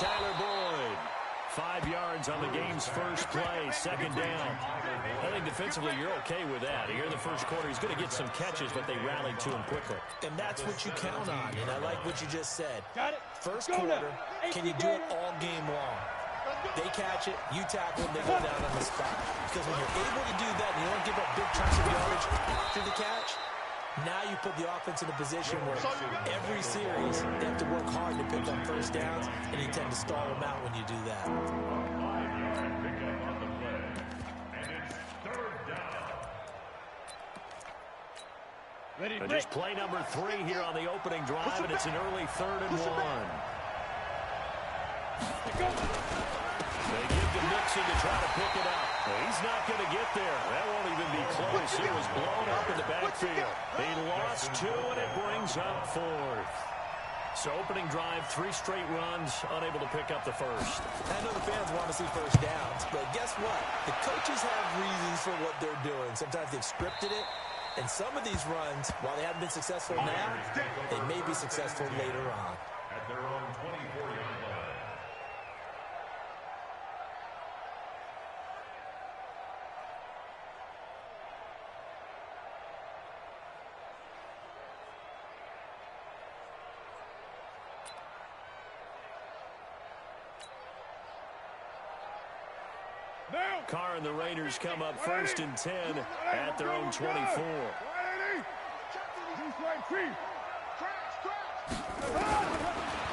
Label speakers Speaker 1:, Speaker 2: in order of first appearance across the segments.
Speaker 1: Tyler Boyd. 5 yards on the game's first play, second down. I think defensively you're okay with that. Here in the first quarter, he's going to get some catches, but they rallied to him quickly.
Speaker 2: And that's what you count on, and I like what you just said. First quarter, can you do it all game long? They catch it, you tackle them, they go down on the spot. Because when you're able to do that and you don't give up big chunks of yardage after the catch, now you put the offense in a position where every series they have to work hard to pick up first downs, and you tend to stall them out when you do that.
Speaker 1: And just play number 3 here on the opening drive, and it's an early 3rd and 1. They give to Mixon to try to pick it up. Well, he's not going to get there. That won't even be close. He was blown up in the backfield. He lost 2, and it brings up 4th. So opening drive, 3 straight runs, unable to pick up the first.
Speaker 2: I know the fans want to see first downs, but guess what? The coaches have reasons for what they're doing. Sometimes they've scripted it, and some of these runs, while they haven't been successful now, they may be successful later on.
Speaker 3: At their own 24-yard line.
Speaker 1: Carr and the Raiders come up 1st and 10 at their own 24.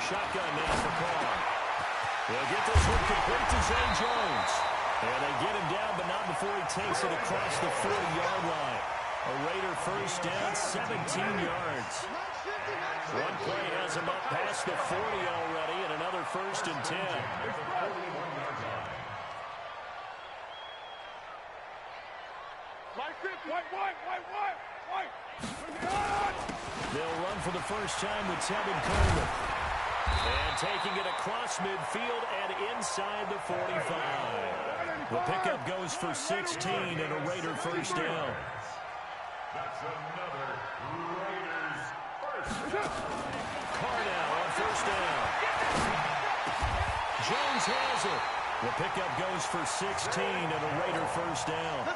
Speaker 1: Shotgun now for Carr. They'll get this one complete to Zay Jones. And they get him down, but not before he takes it across the 40-yard line. A Raider first down, 17 yards. One play has him up past the 40 already, and another 1st and 10. They'll run for the first time with Tevin Coleman. And taking it across midfield and inside the 45. The pickup goes for 16 and a Raider first down.
Speaker 3: That's another Raiders first down.
Speaker 1: Carr now on first down. Jones has it. The pickup goes for 16 and a Raider first down.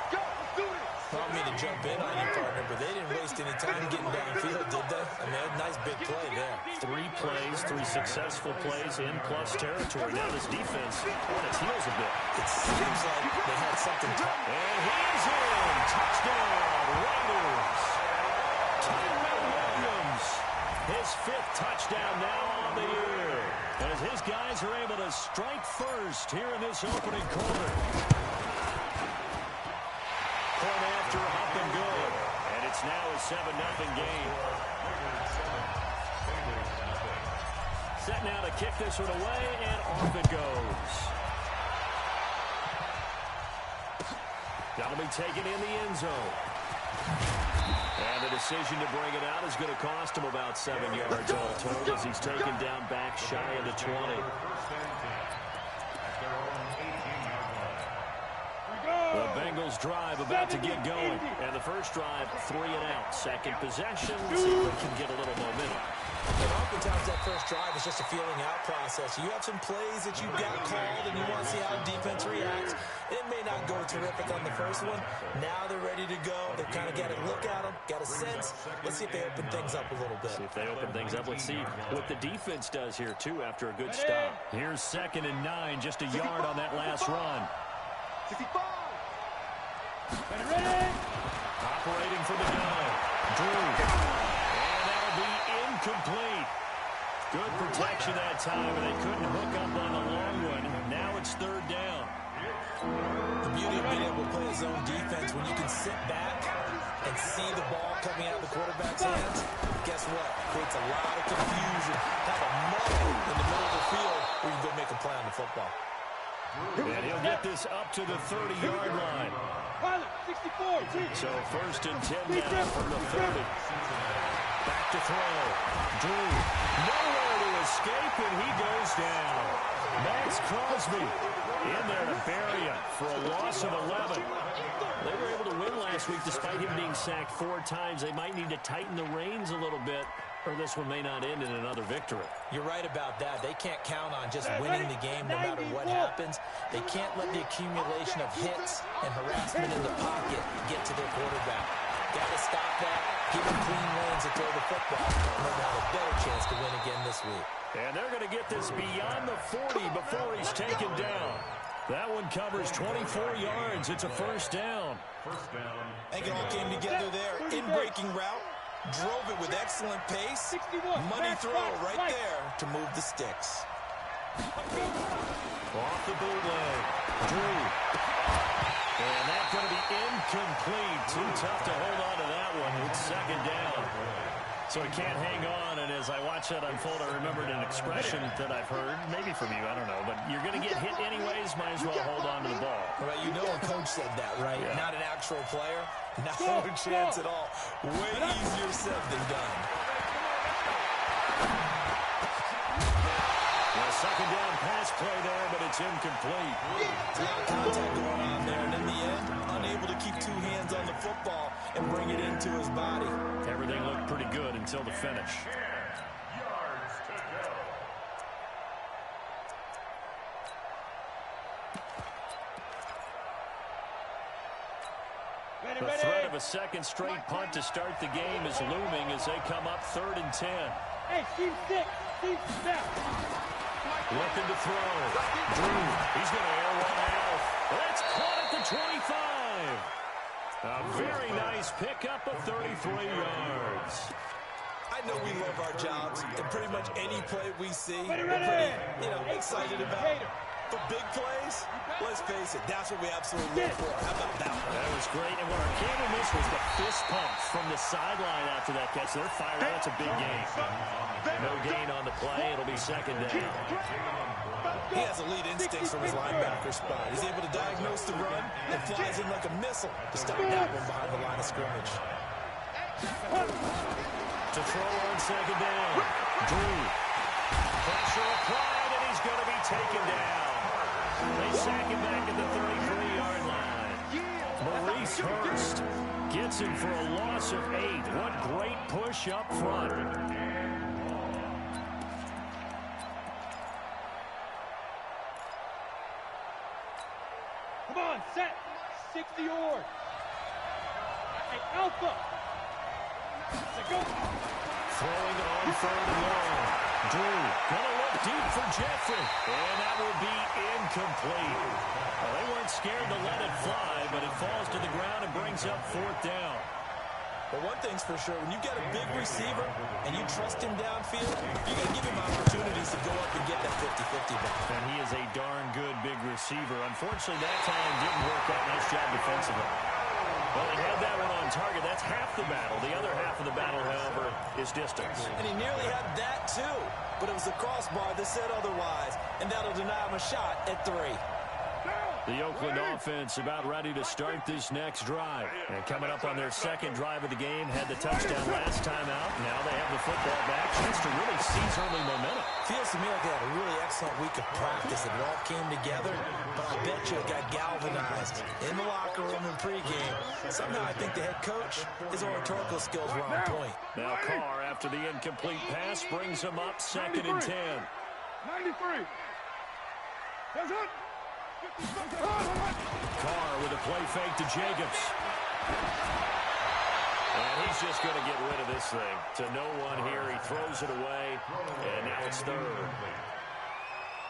Speaker 2: I don't mean to jump in on you, partner, but they didn't waste any time getting downfield, did they? I mean, a nice big play there.
Speaker 1: 3 plays, 3 successful plays in plus territory. Now this defense on its heels a bit.
Speaker 2: It seems like they had something to...
Speaker 1: And he's in! Touchdown, Raiders! Tyrell Williams, his 5th touchdown now on the year. As his guys are able to strike first here in this opening quarter. Point after, up and good. And it's now a 7-0 game. Set now to kick this one away, and off it goes. That'll be taken in the end zone. And the decision to bring it out is going to cost him about 7 yards all told as he's taken down back shy of the 20. The Bengals drive about to get going. And the first drive, 3 and out. Second possession, see if they can get a little momentum.
Speaker 2: And oftentimes that first drive is just a feeling out process. You have some plays that you got called and you want to see how the defense reacts. It may not go terrific on the first one. Now they're ready to go. They've kind of got a look at them, got a sense. Let's see if they open things up a little bit.
Speaker 1: See if they open things up. Let's see what the defense does here, too, after a good stop. Here's 2nd and 9, just a yard on that last run.
Speaker 4: 65.
Speaker 1: Operating for the gun. Drew. And that'll be incomplete. Good protection that time, and they couldn't hook up on the long one. Now it's 3rd down.
Speaker 2: The beauty of being able to play a zone defense when you can sit back and see the ball coming out of the quarterback's hands, guess what? Creates a lot of confusion. Have a muddle in the middle of the field where you can go make a play on the football.
Speaker 1: And he'll get this up to the 30-yard line.
Speaker 4: 64.
Speaker 1: So 1st and 10 now from the 30. Back to throw. Drew. Nowhere to escape, and he goes down. Max Crosby in there to bury him for a loss of 11. They were able to win last week despite him being sacked 4 times. They might need to tighten the reins a little bit or this one may not end in another victory.
Speaker 2: You're right about that. They can't count on just winning the game no matter what happens. They can't let the accumulation of hits and harassment in the pocket get to their quarterback. Got to stop that, give him clean lanes to throw the football, and they'll have a better chance to win again this week.
Speaker 1: And they're going to get this beyond the 40 before he's taken down. That one covers 24 yards. It's a first down.
Speaker 3: First down.
Speaker 2: I think it all came together there. In-breaking route. Drove it with excellent pace. Money throw right there to move the sticks.
Speaker 1: Off the bootleg. Drew. And that's going to be incomplete. Too tough to hold on to that one. It's second down. So he can't hang on, and as I watch that unfold, I remembered an expression that I've heard, maybe from you, I don't know, but you're going to get hit anyways, might as well hold on to the ball.
Speaker 2: Right, you know a coach said that, right?
Speaker 1: Yeah.
Speaker 2: Not an actual player. No chance at all. Way easier said than done.
Speaker 1: A second down pass play there, but it's incomplete.
Speaker 2: It's a lot of contact going on there, and in the end, unable to keep two hands on the football and bring it into his body.
Speaker 1: Everything looked pretty good until the finish.
Speaker 3: Yards to go.
Speaker 1: The threat of a second straight punt to start the game is looming as they come up 3rd and 10.
Speaker 4: Hey, Steve, six. Steve, step.
Speaker 1: Looking to throw. Drew, he's going to air one out. That's caught at the 25. A very nice pickup of 33 yards.
Speaker 2: I know we love our jobs, and pretty much any play we see, we're pretty, excited about. For big plays, let's face it, that's what we absolutely live for. How about that one?
Speaker 1: That was great. And what our camera missed was the fist pump from the sideline after that catch. They're fired up. That's a big gain. No gain on the play. It'll be second down.
Speaker 2: He has elite instincts from his linebacker spot. He's able to diagnose the run and flies in like a missile to stop that one behind the line of scrimmage.
Speaker 1: To throw on second down. Drew. Pressure applied, and he's going to be taken down. They sack him back at the 33-yard line. Maurice Hurst gets him for a loss of 8. What great push up front.
Speaker 4: Come on, set. 60 yards. Hey, Alpha. Let's go.
Speaker 1: Throwing it on 3rd and long. Drew gonna look deep for Jeffrey, and that will be incomplete. Well, they weren't scared to let it fly, but it falls to the ground and brings up 4th down.
Speaker 2: But one thing's for sure, when you get a big receiver and you trust him downfield, you got to give him opportunities to go up and get that 50-50 back.
Speaker 1: And he is a darn good big receiver. Unfortunately, that time didn't work out. Nice job defensively. Well, he had that one on target. That's half the battle. The other half of the battle, however, is distance.
Speaker 2: And he nearly had that, too. But it was the crossbar that said otherwise, and that'll deny him a shot at 3.
Speaker 1: The Oakland offense about ready to start this next drive. And coming up on their second drive of the game, had the touchdown last time out. Now they have the football back. Chance to really seize early momentum.
Speaker 2: Feels to me like they had a really excellent week of practice. It all came together, but I bet you it got galvanized in the locker room and pregame. Somehow I think the head coach, his oratorical skills were on point.
Speaker 1: Now Carr, after the incomplete pass, brings him up 2nd and 10.
Speaker 4: 93. That's it.
Speaker 1: Carr with a play fake to Jacobs. And he's just going to get rid of this thing. To no one here. He throws it away. And now it's 3rd.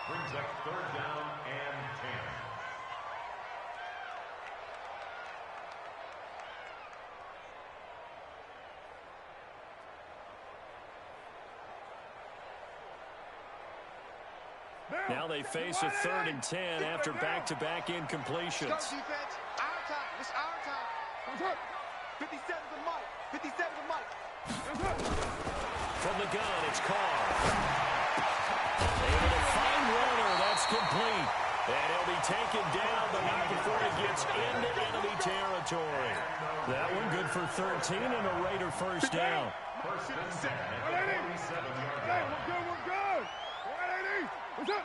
Speaker 3: Brings up 3rd down and 10.
Speaker 1: Now they face a 3rd and 10 after back-to-back incompletions.
Speaker 4: Let's go, defense. Our time. It's our time. 57's the mic. 57's the mic.
Speaker 1: From the gun, it's Carr. Able to find Warner. That's complete. And he'll be taken down, but not before he gets into enemy territory. That one good for 13 and a Raider first down.
Speaker 3: First and 10 at the 47-yard line.
Speaker 4: We're good. 180. What's up?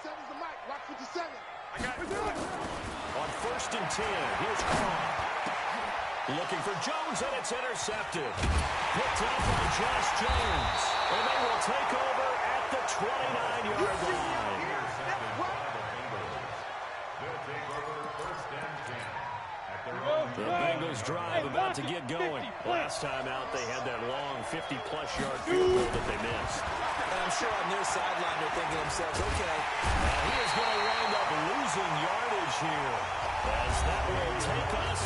Speaker 4: 57's the mic. Rock 57. I got it.
Speaker 1: On 1st and 10, here's Carr. Looking for Jones, and it's intercepted. picked up by Josh Jones. And they will take over at the 29-yard line. The Bengals drive about to get going. Last time out, they had that long 50-plus yard field goal that they missed.
Speaker 2: And I'm sure on their sideline they're thinking to themselves, okay.
Speaker 1: Now he is going to wind up losing yardage here, as that will take us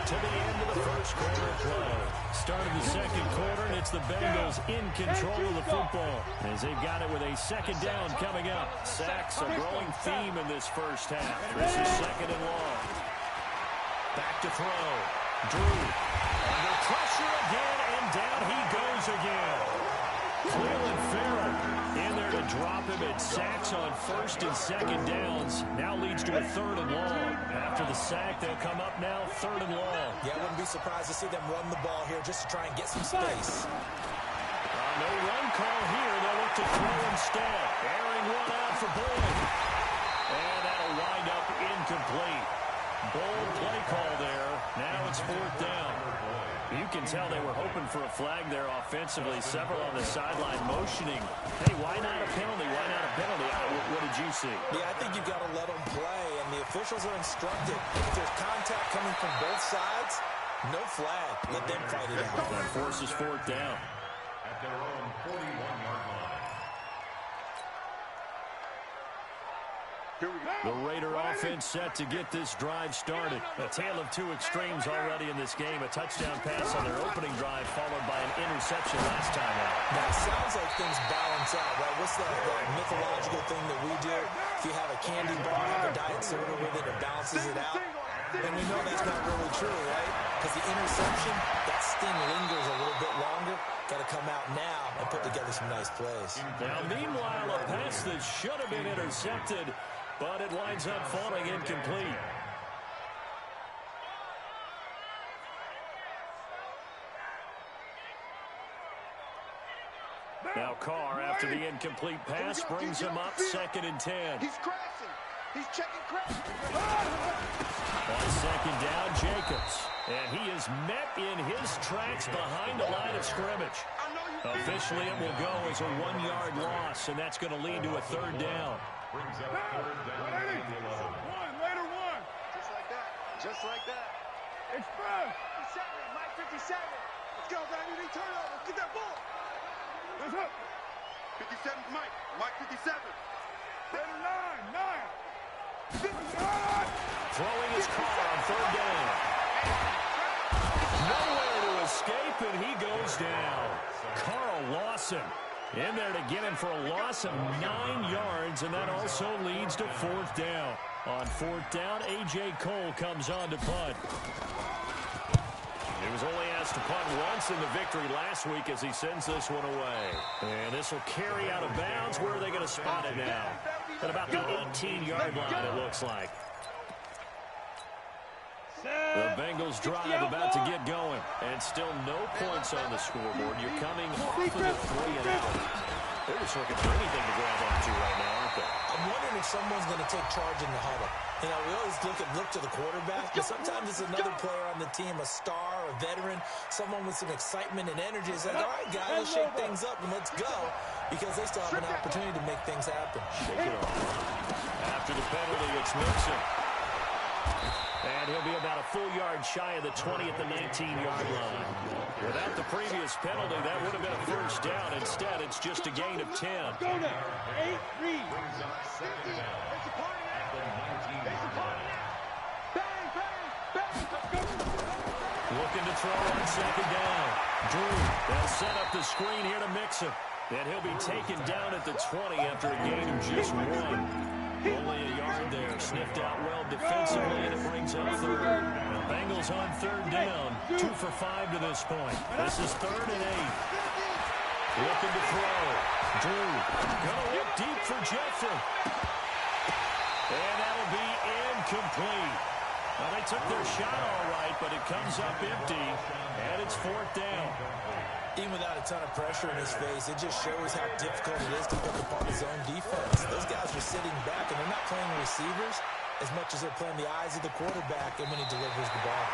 Speaker 1: to the end of the first quarter of play. Start of the second quarter, and it's the Bengals in control of the football, as they've got it with a second down coming up. Sacks, a growing theme in this first half. This is second and long. Back to throw. Drew under pressure again, and down he goes again. Cleveland Farrell in there to drop him at sacks on first and second downs. Now leads to a third and long. After the sack, they'll come up now third and long.
Speaker 2: Yeah, I wouldn't be surprised to see them run the ball here just to try and get some space.
Speaker 1: No run call here. They'll look to throw instead. Airing one out for Boyd. And that'll wind up incomplete. Bold play call there. Now it's fourth down. You can tell they were hoping for a flag there offensively. Several on the sideline motioning. Hey, why not a penalty? Why not a penalty? What did you see?
Speaker 2: Yeah, I think you've got to let them play, and the officials are instructed. If there's contact coming from both sides, no flag. Let them fight it out.
Speaker 1: That forces fourth down.
Speaker 3: At their own 41-yard line.
Speaker 1: The Raider offense set to get this drive started. A tale of two extremes already in this game. A touchdown pass on their opening drive followed by an interception last time out.
Speaker 2: Now, it sounds like things balance out, right? What's that mythological thing that we do? If you have a candy bar, have a diet soda with it, it balances it out. And we know that's not really true, right? Because the interception, that sting lingers a little bit longer. Got to come out now and put together some nice plays.
Speaker 1: Now, meanwhile, a pass that should have been intercepted, but it winds up falling incomplete. Now Carr, after the incomplete pass, brings him up second and 10.
Speaker 4: He's crashing. He's checking crash.
Speaker 1: On second down, Jacobs. And he is met in his tracks behind the line of scrimmage. Officially, it will go as a 1-yard loss, and that's going to lead to a third down.
Speaker 3: Brings up third down and 11.
Speaker 4: Later one. Just like that. Just like that. Express. 57, Mike 57. Let's go, Danny. They turn over. Get that ball. Let's up. 57's Mike. Mike 57. Later 9. 59.
Speaker 1: Throwing his car on third down. Nowhere to escape, and he goes down. Carl Lawson in there to get him for a loss of 9 yards, and that also leads to fourth down. On fourth down, A.J. Cole comes on to punt. He was only asked to punt once in the victory last week as he sends this one away. And this will carry out of bounds. Where are they going to spot it now? At about the 18-yard line, it looks like. The Bengals drive about to get going. And still no points on the scoreboard. You're coming off of the 3 and out. They're just looking for anything to grab onto right now, aren't they?
Speaker 2: I'm wondering if someone's going to take charge in the huddle. You know, we always look to the quarterback, but sometimes it's another player on the team, a star, a veteran, someone with some excitement and energy. It's like, all right, guys, let's shake things up and let's go, because they still have an opportunity to make things happen.
Speaker 1: Shake it off. After the penalty, it's Mixon. And he'll be about a full yard shy of the 20 at the 19-yard line. Without the previous penalty, that would have been a first down. Instead, it's just a gain of 10.
Speaker 4: Go now. 8-3.
Speaker 3: Brings up second down at the 19-yard line.
Speaker 4: Bang, bang, bang.
Speaker 1: Looking to throw on second down. Drew, they'll set up the screen here to Mixon. And he'll be taken down at the 20 after a gain of just 1. Only a yard there. Sniffed out well defensively, and it brings up third. The Bengals on third down. 2 for 5 to this point. This is 3rd and 8. Looking to throw. Drew. Go up deep for Jeffrey. And that'll be incomplete. Well, they took their shot all right, but it comes up empty, and it's 4th down.
Speaker 2: Even without a ton of pressure in his face, it just shows how difficult it is to pick apart his own defense. Those guys are sitting back, and they're not playing receivers as much as they're playing the eyes of the quarterback and when he delivers the ball.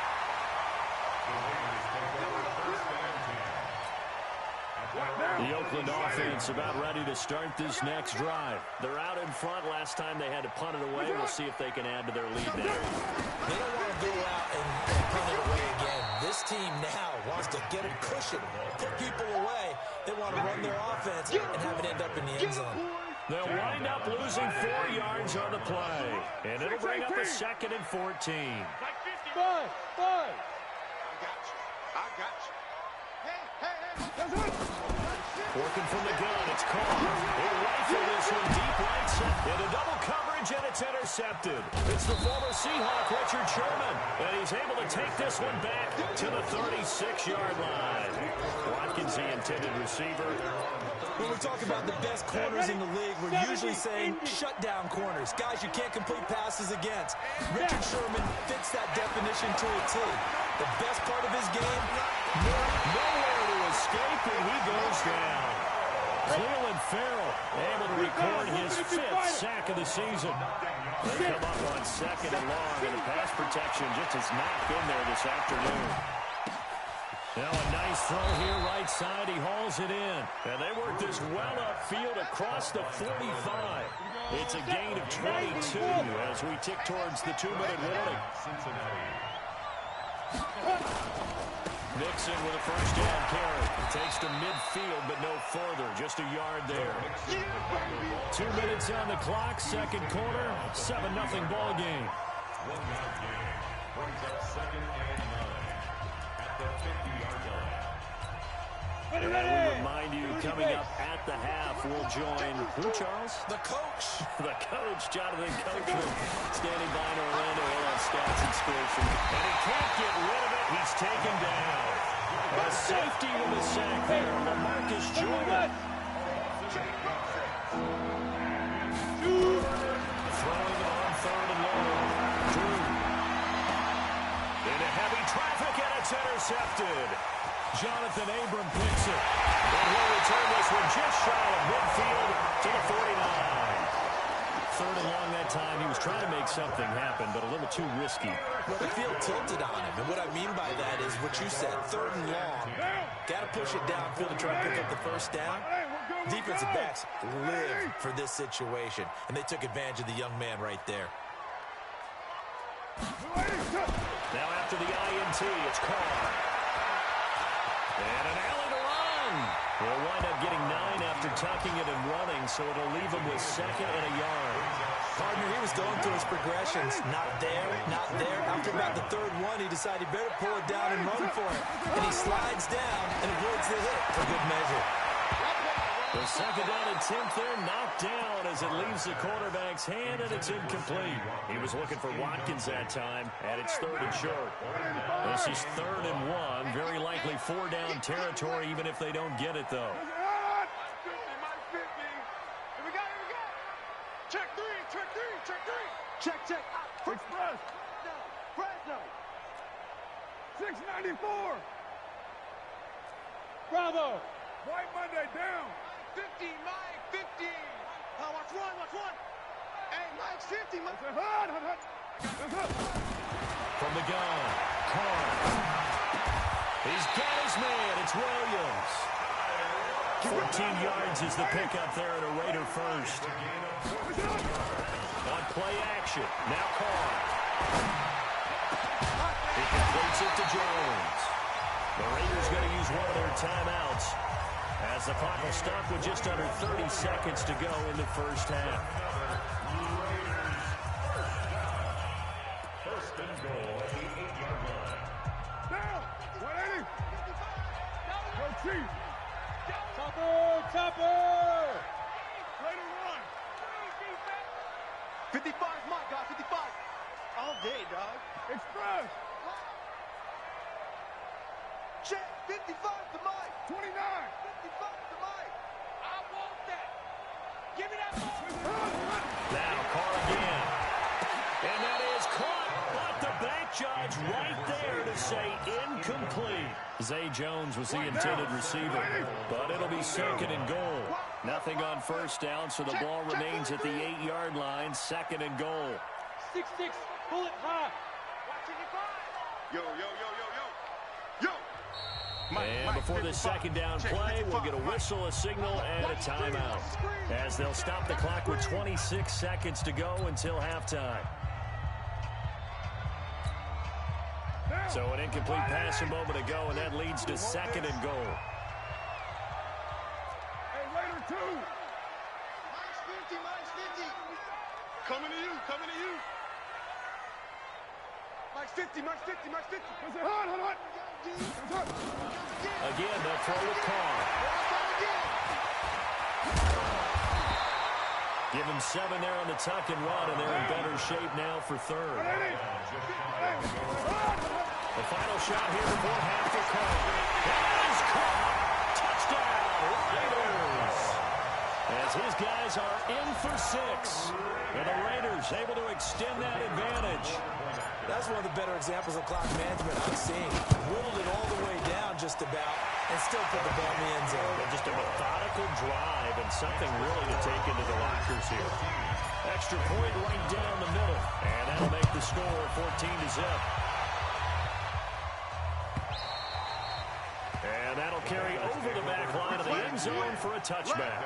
Speaker 1: The Oakland offense about ready to start this next drive. They're out in front. Last time they had to punt it away. We'll see if they can add to their lead now.
Speaker 2: They don't want to go out and punt it away again. This team now wants to get a cushion, put people away. They want to run their offense and have it end up in the end zone.
Speaker 1: They'll wind up losing 4 yards on the play. And it'll bring up a 2nd and 14.
Speaker 4: Five. I got you. Hey.
Speaker 1: Working from the gun, it's caught. He'll rifle this one deep right side. Into double coverage, and it's intercepted. It's the former Seahawk, Richard Sherman. And he's able to take this one back to the 36-yard line. Watkins, the intended receiver.
Speaker 2: When we talk about the best corners in the league, we're usually saying shutdown corners, guys you can't complete passes against. Richard Sherman fits that definition to a T. The best part of his game,
Speaker 1: nowhere to escape, and he goes down. Cleveland Farrell able to record his 5th sack of the season. They come up on 2nd and long, and the pass protection just has not been there this afternoon. Now a nice throw here right side. He hauls it in. And they work this well upfield across the 45. It's a gain of 22 as we tick towards the 2-minute warning. Mixon with a first down carry. Takes to midfield, but no further. Just a yard there. 2 minutes on the clock. 2nd quarter. 7-0 ball game.
Speaker 3: 1-yard game. Brings up 2nd and 9 at the 50-yard line.
Speaker 1: And we remind you, coming up at the half, we'll join who, Charles?
Speaker 2: the coach.
Speaker 1: The coach, Jonathan Coachman, standing by in Orlando. He'll have stats and scores from him. And he can't get rid of it. He's taken down. A safety with a sack there. LaMarcus Jordan. Throwing it on 3rd and long. Drew. Into heavy traffic, and it's intercepted. Jonathan Abram picks it. And he'll return this one just shy of midfield to the 49. 3rd and long that time. He was trying to make something happen, but a little too risky.
Speaker 2: Well, the field tilted on him, and what I mean by that is what you said, 3rd and long. Got to push it downfield to try to pick up the first down. Defensive backs live for this situation, and they took advantage of the young man right there.
Speaker 1: Now after the INT, it's Carr. And an alley to run. We'll wind up getting 9 after tucking it and running, so it'll leave him with 2nd and a yard.
Speaker 2: Partner, he was going through his progressions. Not there, not there. After about the 3rd one, he decided he better pull it down and run for it. And he slides down and avoids the hit for good measure.
Speaker 1: The 2nd down attempt there knocked down as it leaves the quarterback's hand, and it's incomplete. He was looking for Watkins that time, and it's 3rd and short. This is 3rd and 1. Very likely 4-down territory, even if they don't get it, though.
Speaker 4: Check three. Check. Express. Fresno. 694. Bravo. White Monday down. 50, Mike, 50. Watch one. Hey, Mike's 50, Mike.
Speaker 1: From the gun, Carr. He's got his man. It's Williams. 14 yards is the pickup there at a Raider first. On play action. Now Carr. He completes it to Jones. The Raiders going to use one of their timeouts as the clock will stop with just under 30 seconds to go in the first half.
Speaker 3: First and goal at the 8-yard line.
Speaker 4: Down. 180. Go Chief. Chopper. Raider run. 55 is my guy. 55. All day, dog. Express. Check. 55 to Mike. 29. 55 to Mike. I want that. Give me that ball.
Speaker 1: Now Carr again. And that is caught. But the back judge right there to say incomplete. Zay Jones was the intended receiver. But it'll be 2nd and goal. Nothing on first down, so the ball remains at the 8-yard line. 2nd and goal.
Speaker 4: 6-6. Pull it high. Yo.
Speaker 1: And before this second down play, we'll get a whistle, a signal, and a timeout, as they'll stop the clock with 26 seconds to go until halftime. So an incomplete pass a moment ago, and that leads to 2nd and goal.
Speaker 4: Hey, Raider 2. Minus 50, minus 50. Coming to you, coming to you. Minus 50, minus 50, minus 50. Hold on.
Speaker 1: Again, they'll throw with Carr. Give him 7 there on the tuck and run, and they're in better shape now for 3rd. The final shot here before half for Carr. That is caught. Touchdown, Raiders. As his guys are in for 6. And the Raiders able to extend that advantage.
Speaker 2: That's one of the better examples of clock management I've seen. Whittled it all the way down just about and still put the ball in the end zone.
Speaker 1: Just a methodical drive and something really to take into the lockers here. Extra point right down the middle. And that'll make the score 14-0. And that'll carry over the back line of the end zone for a touchback.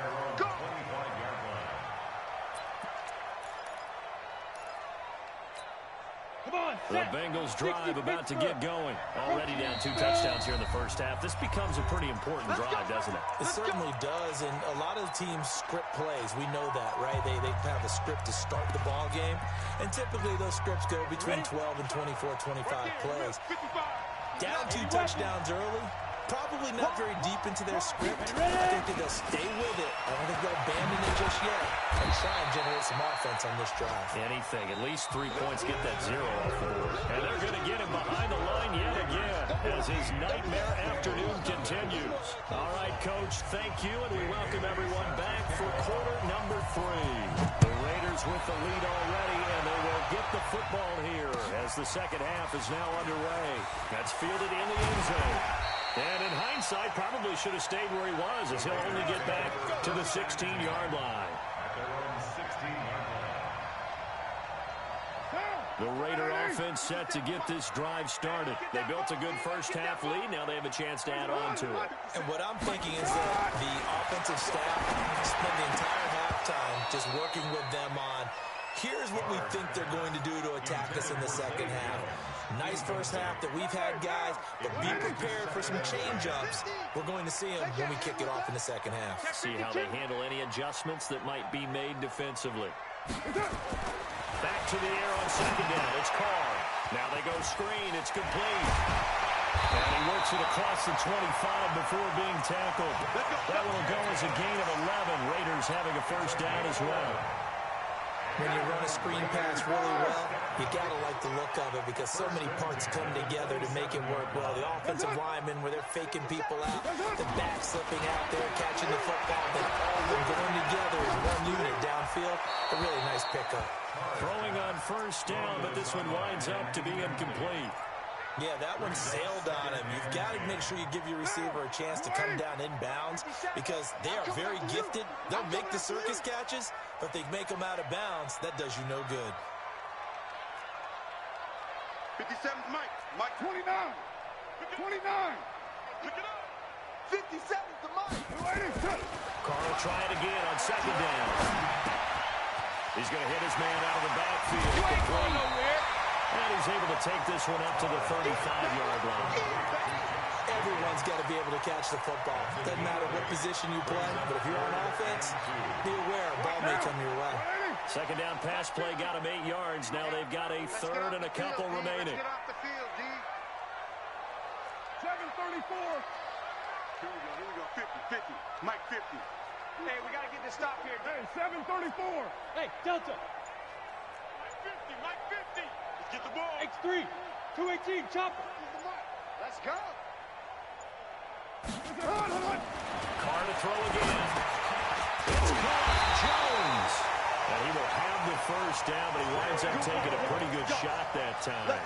Speaker 1: The Bengals drive about to get going. Already down 2 touchdowns here in the first half. This becomes a pretty important drive, doesn't it?
Speaker 2: It certainly does, and a lot of teams script plays. We know that, right? They have a script to start the ball game, and typically those scripts go between 12 and 24, 25 plays. Down 2 touchdowns early, probably not very deep into their script. I think that they'll stay with it. I don't think they'll abandon it just yet and try and generate some offense on this drive.
Speaker 1: Anything. At least 3 points, get that 0 off the board. And they're going to get him behind the line yet again as his nightmare afternoon continues. All right, Coach, thank you, and we welcome everyone back for quarter number 3. The Raiders with the lead already, and they will get the football here as the second half is now underway. That's fielded in the end zone. And in hindsight, probably should have stayed where he was, as he'll only get back to the 16-yard line. The Raider offense set to get this drive started. They built a good first half lead. Now they have a chance to add on to it.
Speaker 2: And what I'm thinking is that the offensive staff spent the entire halftime just working with them on, here's what we think they're going to do to attack us in the second half. Nice first half that we've had, guys, but be prepared for some change-ups. We're going to see them when we kick it off in the second half.
Speaker 1: See how they handle any adjustments that might be made defensively. Back to the air on second down. It's Carr. Now they go screen. It's complete. And he works it across the 25 before being tackled. That will go as a gain of 11. Raiders having a first down as well.
Speaker 2: When you run a screen pass really well, you got to like the look of it because so many parts come together to make it work well. The offensive linemen, where they're faking people out, the back slipping out there, catching the football, then all of them going together as one unit downfield. A really nice pickup.
Speaker 1: Throwing on first down, but this one winds up to be incomplete.
Speaker 2: Yeah, that one sailed on him. You've got to make sure you give your receiver a chance to come down inbounds because they are very gifted. They'll make the circus catches, but they make them out of bounds. That does you no good.
Speaker 4: 57 Mike. Mike 29. 29. Pick it up. 57 to Mike.
Speaker 1: Carr will try it again on second down. He's going to hit his man out of the backfield.
Speaker 4: You ain't going nowhere.
Speaker 1: And he's able to take this one up to the 35-yard line.
Speaker 2: Everyone's got to be able to catch the football. Doesn't matter what position you play, but if you're on offense, be aware a ball may come your way.
Speaker 1: Second down pass play got him 8 yards. Now they've got a third and a couple remaining.
Speaker 4: Get off the field, D. 7:34. Here we go. 50. Mike 50. Hey, we got to get this stop here. Hey, 7:34.
Speaker 5: Hey, Delta.
Speaker 4: Mike 50. Let's get the ball.
Speaker 5: X3. 218. Chopper.
Speaker 4: Let's go.
Speaker 1: Carr to throw again. It's caught. Jones. And he will have the first down, but he winds up taking a pretty good shot that time.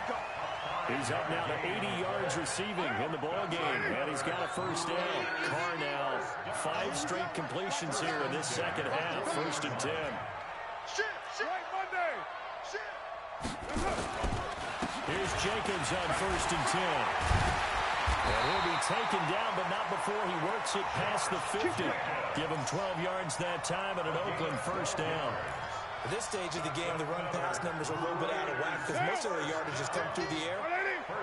Speaker 1: He's up now to 80 yards receiving in the ball game, and he's got a first down. Carr now 5 straight completions here in this second half. 1st and 10.
Speaker 4: Right Monday.
Speaker 1: Here's Jacobs on 1st and 10. And he'll be taken down, but not before he works it past the 50. Give him 12 yards that time and an Oakland first down.
Speaker 2: At this stage of the game, the run-pass numbers are a little bit out of whack because most of their yardage has come through the air.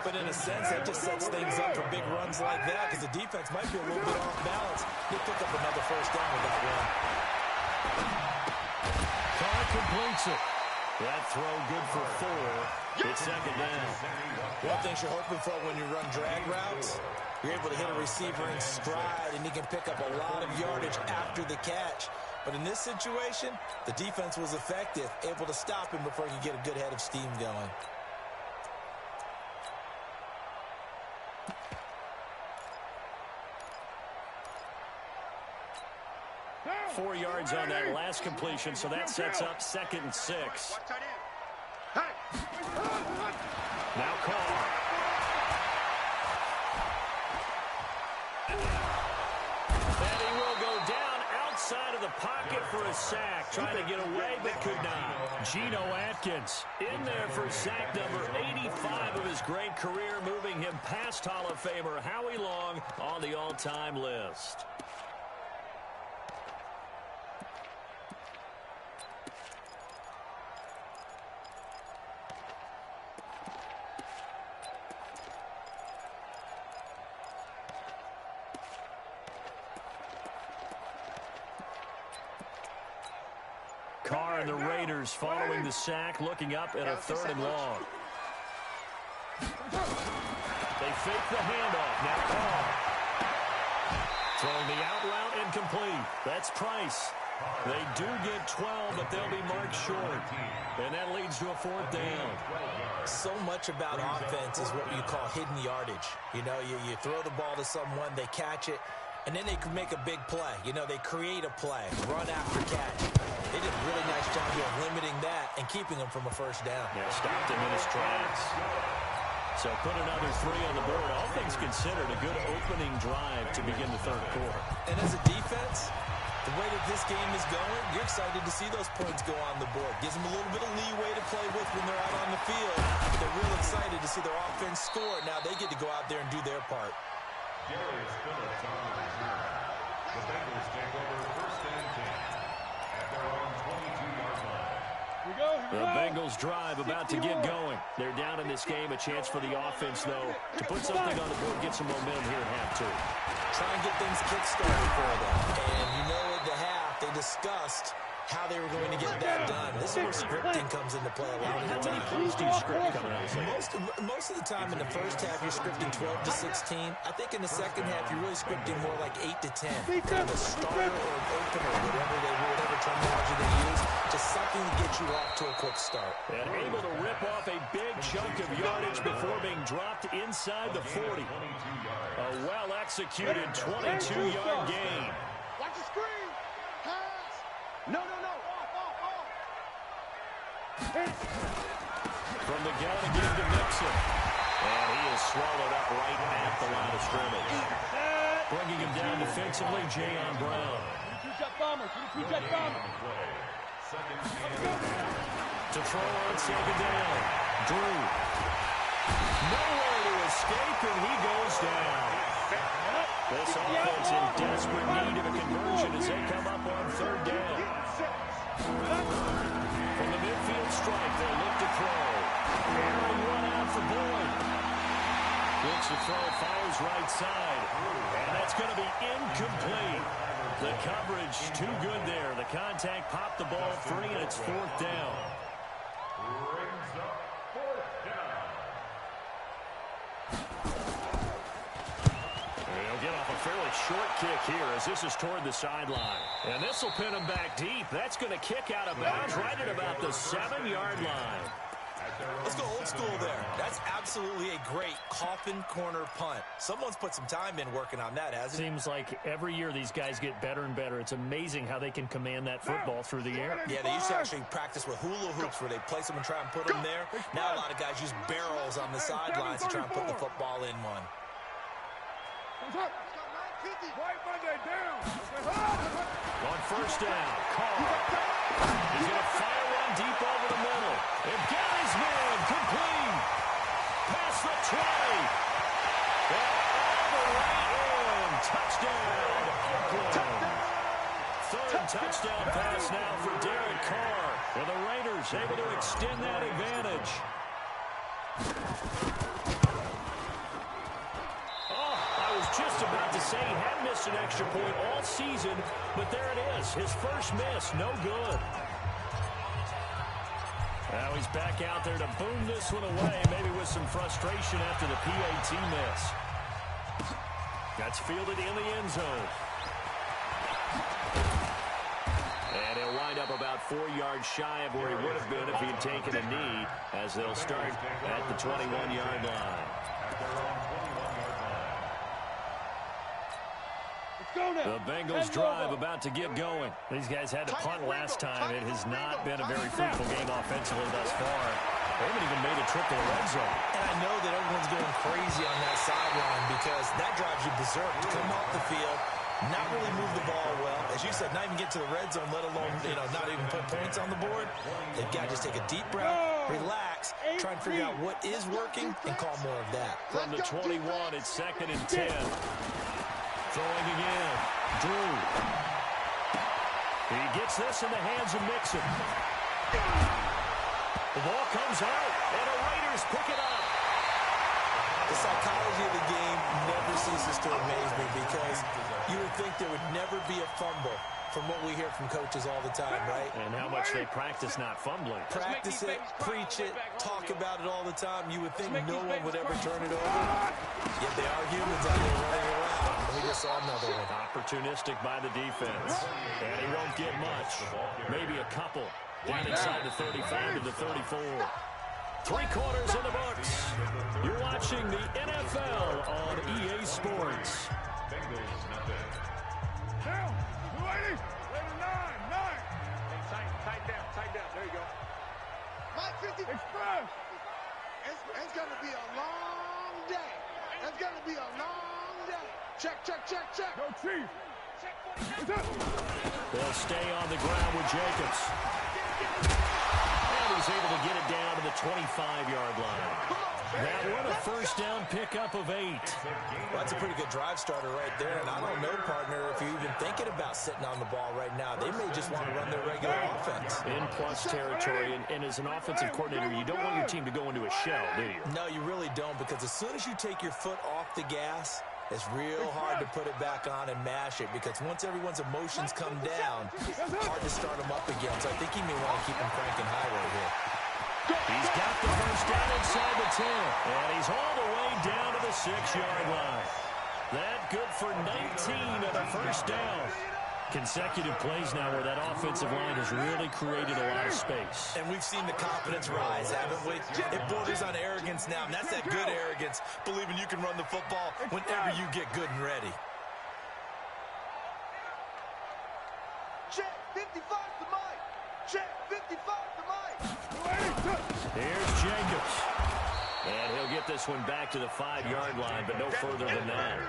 Speaker 2: But in a sense, that just sets things up for big runs like that because the defense might be a little bit off balance. They pick up another first down with that run.
Speaker 1: Carr completes it. That throw good for 4. It's second down.
Speaker 2: One thing you're hoping for when you run drag routes, you're able to hit a receiver in stride, and he can pick up a lot of yardage after the catch. But in this situation, the defense was effective, able to stop him before he could get a good head of steam going.
Speaker 1: 4 yards on that last completion, so that sets up 2nd and 6. Now Carr. And he will go down outside of the pocket for a sack. Trying to get away, but could not. Geno Atkins in there for sack number 85 of his great career, moving him past Hall of Famer Howie Long on the all-time list. Carr and the Raiders following the sack, looking up at a 3rd and long. They fake the handoff. Now Carr. Throwing the out route incomplete. That's Price. They do get 12, but they'll be marked short. And that leads to a 4th down.
Speaker 2: So much about offense is what you call hidden yardage. You know, you throw the ball to someone, they catch it, and then they can make a big play. You know, they create a play, run after catch. They did a really nice job of limiting that and keeping him from a first down.
Speaker 1: Yeah, stopped him in his tracks. So put another 3 on the board. All things considered, a good opening drive to begin the 3rd quarter.
Speaker 2: And as a defense, the way that this game is going, you're excited to see those points go on the board. Gives them a little bit of leeway to play with when they're out on the field. But they're real excited to see their offense score. Now they get to go out there and do their part.
Speaker 3: Darius Phillips on the return. The Bengals take over 1st and 10 at their own 22-yard line.
Speaker 1: The Bengals drive about to get going. They're down in this game. A chance for the offense, though, to put something on the board, get some momentum here at half 2.
Speaker 2: Try and get things kick-started for them. And you know at the half, they discussed how they were going to get that done. This is where scripting comes into play a lot of the time.
Speaker 1: How many plays do you script coming out?
Speaker 2: Most of the time in the first half, you're scripting 12 to 16. I think in the second half, you're really scripting more like 8 to 10. Kind of a starter or an opener, whatever terminology they use, just something to get you off to a quick start.
Speaker 1: And able to rip off a big chunk of yardage before being dropped inside the 40. A well-executed 22-yard gain.
Speaker 4: Watch the screen. Pass. No. Off.
Speaker 1: From the gun again to Mixon. And he is swallowed up right at the line of scrimmage. Bringing him down defensively, Jayon Brown.
Speaker 5: 22-jet bomber.
Speaker 1: To throw on 2nd down. Drew. Nowhere to escape, and he goes down. This offense in desperate need of a conversion as they come up on 3rd down. From the midfield strike, they look to throw. Aaron run out for Boyd. Looks to throw, fires right side. And that's going to be incomplete. The coverage too good there. The contact popped the ball free, and it's 4th down.
Speaker 3: Brings up 4th down.
Speaker 1: He'll get off a fairly short kick here as this is toward the sideline. And this will pin him back deep. That's going to kick out of bounds right at about the 7-yard line.
Speaker 2: Let's go old school there. That's absolutely a great coffin corner punt. Someone's put some time in working on that, hasn't it?
Speaker 6: Seems like every year these guys get better and better. It's amazing how they can command that football through the air.
Speaker 2: Yeah, they used to actually practice with hula hoops where they place them and try and put them there. Now a lot of guys use barrels on the sidelines to try and put the football in one.
Speaker 1: On 1st down, Carr. He's going to fire one deep over the middle. And got his man complete. Past the 20. Raiders able to extend that advantage. Oh, I was just about to say he had missed an extra point all season, but there it is. His first miss, no good. Now he's back out there to boom this one away, maybe with some frustration after the PAT miss. That's fielded in the end zone. And he'll wind up about 4 yards shy of where he would have been if he had taken a knee, as they'll start at the 21-yard line. The Bengals drive about to get going.
Speaker 6: These guys had to punt last time. It has not been a very fruitful game offensively thus far. They haven't even made a trip to the red zone.
Speaker 2: And I know that everyone's going crazy on that sideline because that drives you berserk to come off the field, not really move the ball well. As you said, not even get to the red zone, let alone, not even put points on the board. They've got to just take a deep breath, relax, try and figure out what is working, and call more of that.
Speaker 1: From the 21, it's 2nd and 10. Throwing again. Drew. He gets this in the hands of Mixon. The ball comes out, and the Raiders pick it up.
Speaker 2: The psychology of the game never ceases to amaze me because you would think there would never be a fumble from what we hear from coaches all the time, right?
Speaker 6: And how much they practice not fumbling.
Speaker 2: Practice it, preach it, talk about it all the time. You would think no one would ever turn it over. Yet they are humans out there running around. And we just saw another one.
Speaker 1: Opportunistic by the defense. And he won't get much. Maybe a couple. Down inside the 35 to the 34. 3 quarters in the books. You're watching the NFL on EA Sports.
Speaker 3: Bengals nothing.
Speaker 4: Down. 280. Later 9. Tight down. There you go. Mike 50. Express. It's going to be a long day. It's going to be a long day. Check. Go, Chief. What's up?
Speaker 1: They'll stay on the ground with Jacobs. And he's able to get it down to the 25-yard line. That one a first down pickup of 8.
Speaker 2: Well, that's a pretty good drive starter right there. And I don't know, partner, if you're even thinking about sitting on the ball right now. They may just want to run their regular offense.
Speaker 6: In plus territory, and as an offensive coordinator, you don't want your team to go into a shell, do you?
Speaker 2: No, you really don't, because as soon as you take your foot off the gas, it's real hard to put it back on and mash it, because once everyone's emotions come down, hard to start them up again. So I think he may want to keep them cranking high right here.
Speaker 1: He's got the first down inside the 10, and he's all the way down to the 6-yard line. That good for 19 of the first down. Consecutive plays now where that offensive line has really created a lot of space.
Speaker 2: And we've seen the confidence rise, haven't we? It borders on arrogance now, and that's that good arrogance, believing you can run the football whenever you get good and ready.
Speaker 4: Check 55 to Mike. Check 55 to Mike.
Speaker 1: Here's Jacobs. And he'll get this one back to the 5-yard line, but no further than that.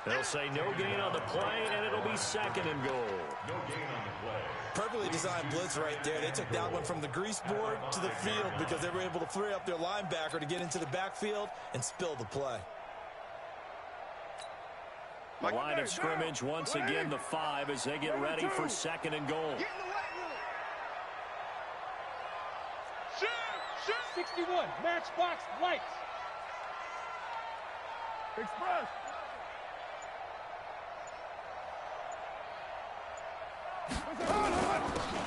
Speaker 1: They'll say no gain on the play, and it'll be 2nd and goal.
Speaker 3: No gain on the play.
Speaker 2: Perfectly designed blitz right there. They took that one from the grease board to the field because they were able to free up their linebacker to get into the backfield and spill the play.
Speaker 1: The line of scrimmage once again the 5 as they get ready for 2nd and goal.
Speaker 5: 61, matchbox lights.
Speaker 4: Express.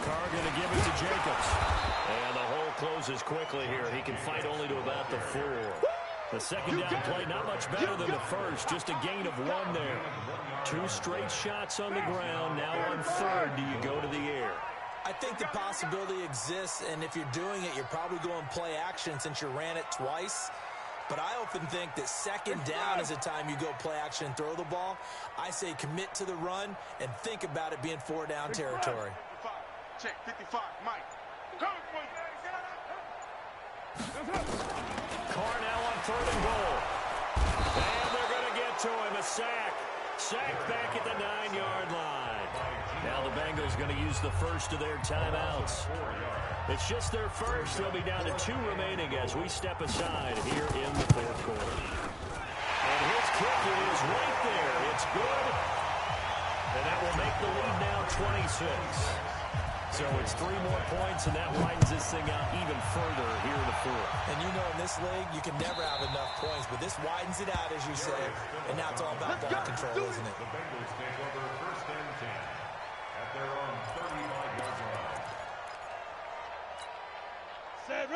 Speaker 1: Carr going to give it to Jacobs. And the hole closes quickly here. He can fight only to about the 4. The second down play, not much better than the first. Just a gain of 1 there. 2 straight shots on the ground. Now on 3rd, do you go to the air?
Speaker 2: I think the possibility exists, and if you're doing it, you're probably going play action since you ran it twice. But I often think that 2nd down is the time you go play action and throw the ball. I say commit to the run and think about it being 4-down territory.
Speaker 4: Check 55, Mike.
Speaker 1: Carr now on 3rd and goal. And they're going to get to him. A sack. Sack back at the 9-yard line. Now the Bengals going to use the first of their timeouts. It's just their first. They'll be down to 2 remaining as we step aside here in the 4th quarter. And his kick is right there. It's good. And that will make the lead now 26.
Speaker 6: So it's 3 more points, and that widens this thing out even further here in the fourth.
Speaker 2: And you know in this league, you can never have enough points, but this widens it out, as you say, and now it's all about ball control, isn't it?
Speaker 3: The Bengals take over first and 10 at their own 35-yard line.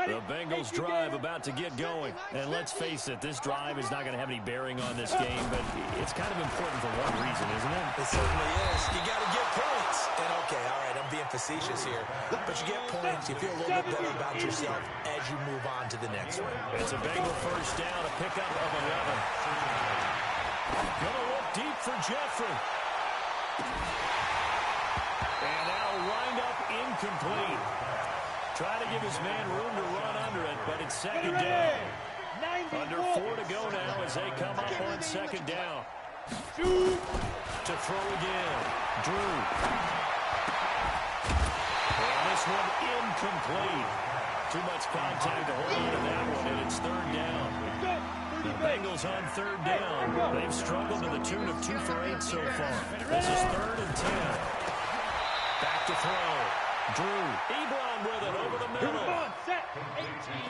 Speaker 6: The Bengals drive about to get going. And let's face it, this drive is not going to have any bearing on this game, but it's kind of important for one reason, isn't it?
Speaker 2: It certainly is. You got to get points. And okay, all right, I'm being facetious here, but you get points, you feel a little bit better about yourself as you move on to the next one.
Speaker 6: It's a Bengal first down, a pickup of 11. Gonna look deep for Jeffrey. And now wind up incomplete. Trying to give his man room to run under it, but it's second down. Under 4 to go now as they come up on second down. To throw again. Drew. And this one incomplete. Too much contact to hold on to that one, and it's third down. The Bengals on third down. They've struggled to the tune of 2 for 8 so far. This is 3rd and 10. Back to throw. Drew. Ebron with it over the middle.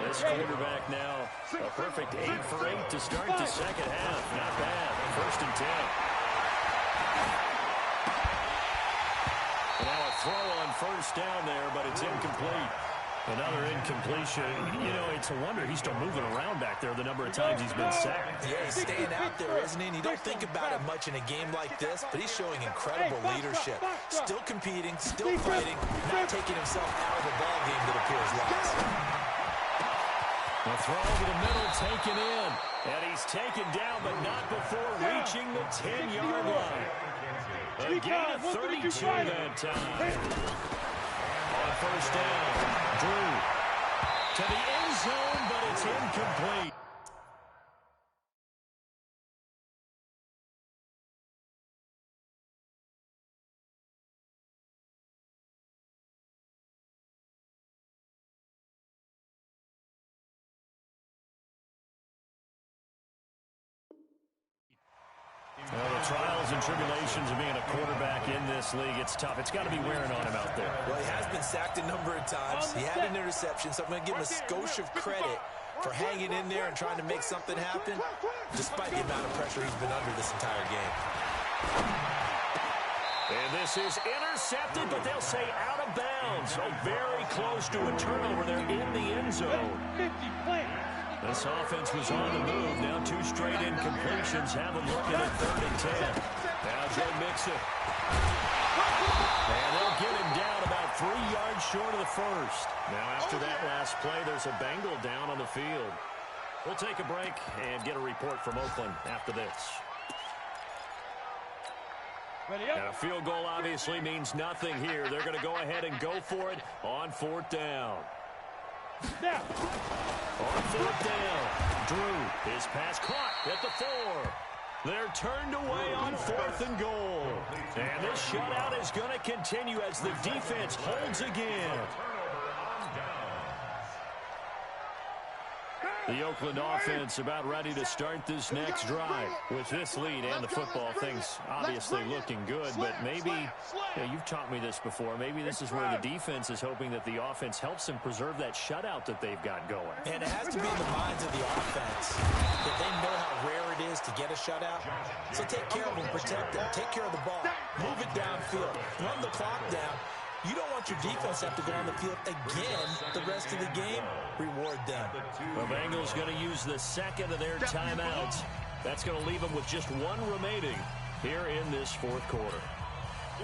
Speaker 6: This quarterback now a perfect 8 for 8 to start the second half. Not bad. 1st and 10. Now a throw on first down there, but it's incomplete. Another incompletion. You know, it's a wonder he's still moving around back there the number of times he's been sacked.
Speaker 2: Yeah, he's staying out there, isn't he? And you don't think about it much in a game like this, but he's showing incredible leadership. Still competing, still fighting, not taking himself out of a ball game that appears lost.
Speaker 6: The throw over the middle taken in. And he's taken down, but not before reaching the 10-yard line. A gain of 32 that time. On first down, Drew to the end zone, but it's incomplete. Well, the trials and tribulations of being a quarterback in this league, it's tough. It's got to be wearing on him out there.
Speaker 2: Well, he has been sacked a number of times. He had an interception, so I'm going to give him a skosh of credit for hanging in there and trying to make something happen, despite the amount of pressure he's been under this entire game.
Speaker 6: And this is intercepted, but they'll say out of bounds. So very close to a turnover there in the end zone. This offense was on the move. Now 2 straight incompletions have them looking at 3rd and 10. Now Joe Mixon. And they'll get him down about 3 yards short of the first. Now after that last play, there's a Bengal down on the field. We'll take a break and get a report from Oakland after this. And a field goal obviously means nothing here. They're going to go ahead and go for it on 4th down. Now. On 4th down, Drew, his pass caught at the 4. They're turned away on 4th and goal. And this shutout is going to continue as the defense holds again. The Oakland offense about ready to start this next drive. With this lead and the football, things obviously looking good, but maybe, you've taught me this before, maybe this is where the defense is hoping that the offense helps them preserve that shutout that they've got going.
Speaker 2: And it has to be in the minds of the offense that they know how rare it is to get a shutout. So take care of them, protect them, take care of the ball, move it downfield, run the clock down. You don't want your defense to have to go on the field again the rest of the game. Reward them.
Speaker 6: The Bengals going to use the second of their timeouts. That's going to leave them with just 1 remaining here in this 4th quarter.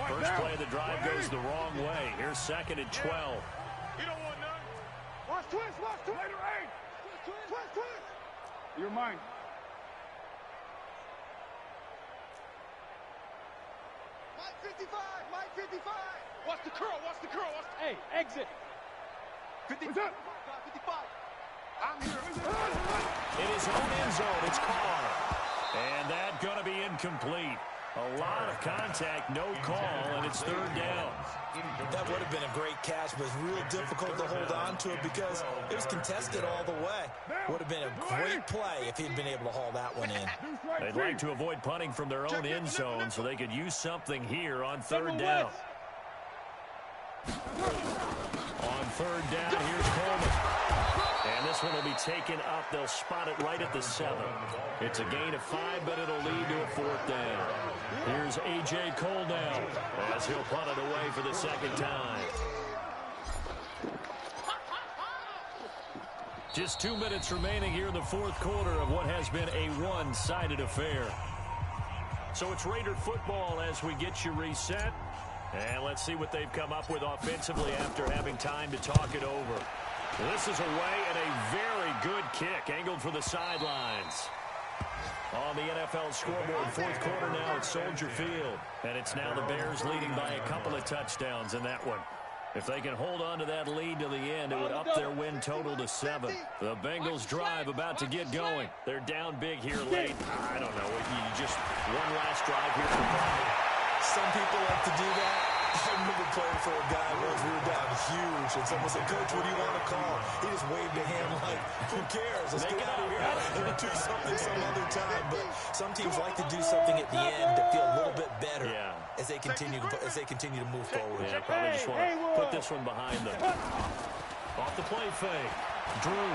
Speaker 6: First play of the drive goes the wrong way. Here's 2nd and 12.
Speaker 4: You don't want none. Watch twist, watch twist. Later, 8. Twist. You're mine. Mike 55, Mike 55. Watch the curl, watch the curl.
Speaker 5: Hey, exit.
Speaker 4: 55. 55. I'm here.
Speaker 6: In his own end zone, it's Carr. And that's going to be incomplete. A lot of contact, no call, and it's 3rd down.
Speaker 2: That would have been a great catch, but it's real difficult to hold on to it because it was contested all the way. Would have been a great play if he'd been able to haul that one in.
Speaker 6: They'd like to avoid punting from their own end zone so they could use something here on 3rd down. On third down, here's Coleman. And this one will be taken up. They'll spot it right at the 7. It's a gain of 5, but it'll lead to a 4th down. Here's A.J. Cole now as he'll punt it away for the 2nd time. Just 2 minutes remaining here in the 4th quarter of what has been a one-sided affair. So it's Raider football as we get you reset. And let's see what they've come up with offensively after having time to talk it over. This is away and a very good kick angled for the sidelines. On the NFL scoreboard, 4th quarter now at Soldier Field. And it's now the Bears leading by a couple of touchdowns in that one. If they can hold on to that lead to the end, it would up their win total to 7. The Bengals drive about to get going. They're down big here late. I don't know. You just one last drive here for Brian.
Speaker 2: Some people like to do that. I remember playing for a guy once we were down huge, and someone said, "Coach, what do you want to call?" He just waved a hand like, "Who cares? Let's get out of here and do something some other time." But some teams like to do something at the end to feel a little bit better as they continue to move forward.
Speaker 6: Yeah, probably just want to put this one behind them. Off the play fake, Drew.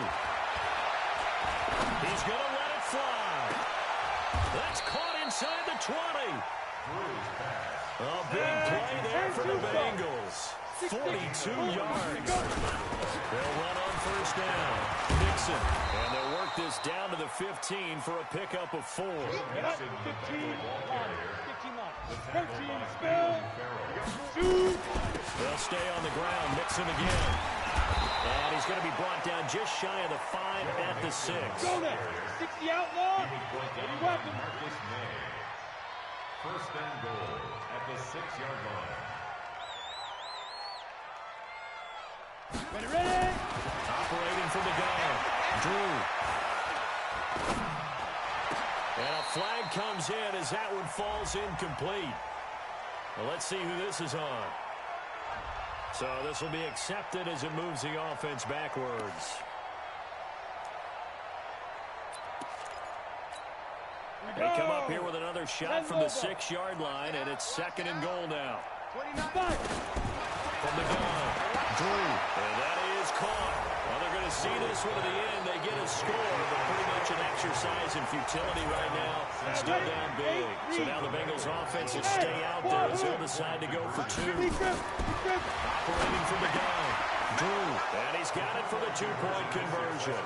Speaker 6: He's going to let it fly. That's caught inside the 20. A big play there for the Bengals. 42 yards. They'll run on 1st down. Nixon. And they'll work this down to the 15 for a pickup of 4.
Speaker 5: 15 spell. Shoot.
Speaker 6: They'll stay on the ground. Mixon again. And he's going to be brought down just shy of the 5 at the 6.
Speaker 5: Go there. 60 outlaw. Any weapon.
Speaker 3: 1st and goal at the 6-yard line.
Speaker 5: Ready.
Speaker 6: Operating from the gun. Drew. And a flag comes in as that one falls incomplete. Well, let's see who this is on. So this will be accepted as it moves the offense backwards. They come up here with another shot from the 6-yard line, and it's 2nd and goal now. From the gun, Drew, and that is caught. Well, they're going to see this one to the end. They get a score, but pretty much an exercise in futility right now. Still down big. So now the Bengals offense will stay out there as they'll decide to go for 2. Operating from the gun, Drew, and he's got it for the 2-point conversion.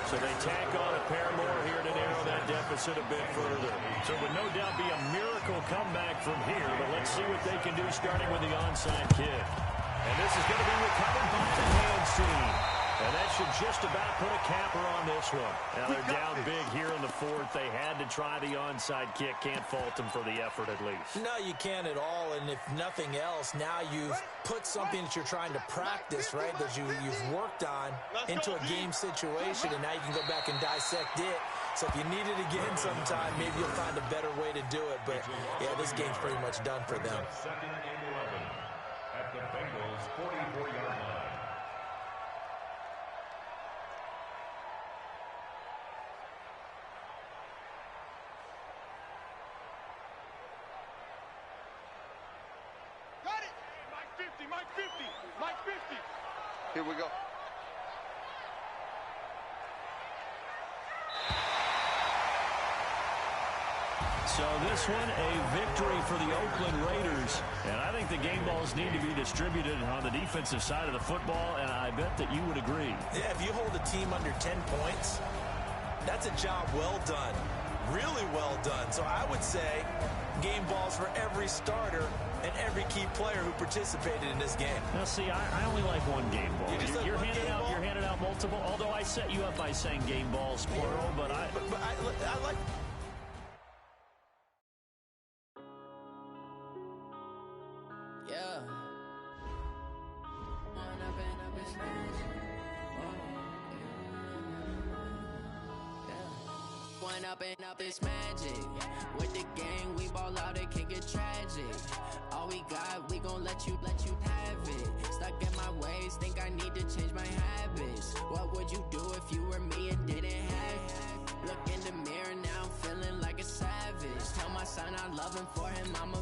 Speaker 6: So they tack on a pair more here to narrow that deficit a bit further. So it would no doubt be a miracle comeback from here, but let's see what they can do starting with the onside kick. And this is going to be recovered by the hands team. And that should just about put a capper on this one. Now they're down big here in the 4th. They had to try the onside kick. Can't fault them for the effort at least.
Speaker 2: No, you can't at all. And if nothing else, now you've put something that you're trying to practice, right, that you've worked on into a game situation, and now you can go back and dissect it. So if you need it again sometime, maybe you'll find a better way to do it. But, yeah, this game's pretty much done for them.
Speaker 3: 2nd and 11 at the Bengals' 44-yard line.
Speaker 4: Mike 50. Here we go.
Speaker 6: So this one, a victory for the Oakland Raiders. And I think the game balls need to be distributed on the defensive side of the football, and I bet that you would agree.
Speaker 2: Yeah, if you hold a team under 10 points, that's a job well done. Really well done. So I would say game balls for every starter and every key player who participated in this game.
Speaker 6: Now, see, I only like one game ball. You're handing out multiple, although I set you up by saying game balls, plural, but I
Speaker 2: like...
Speaker 7: Yeah. One up and up is magic. With the gang, we ball out, it can get tragic. All we got, we gon' let you have it. Stuck in my ways, think I need to change my habits. What would you do if you were me and didn't have it? Look in the mirror now, I'm feeling like a savage. Tell my son I love him, for him I'm a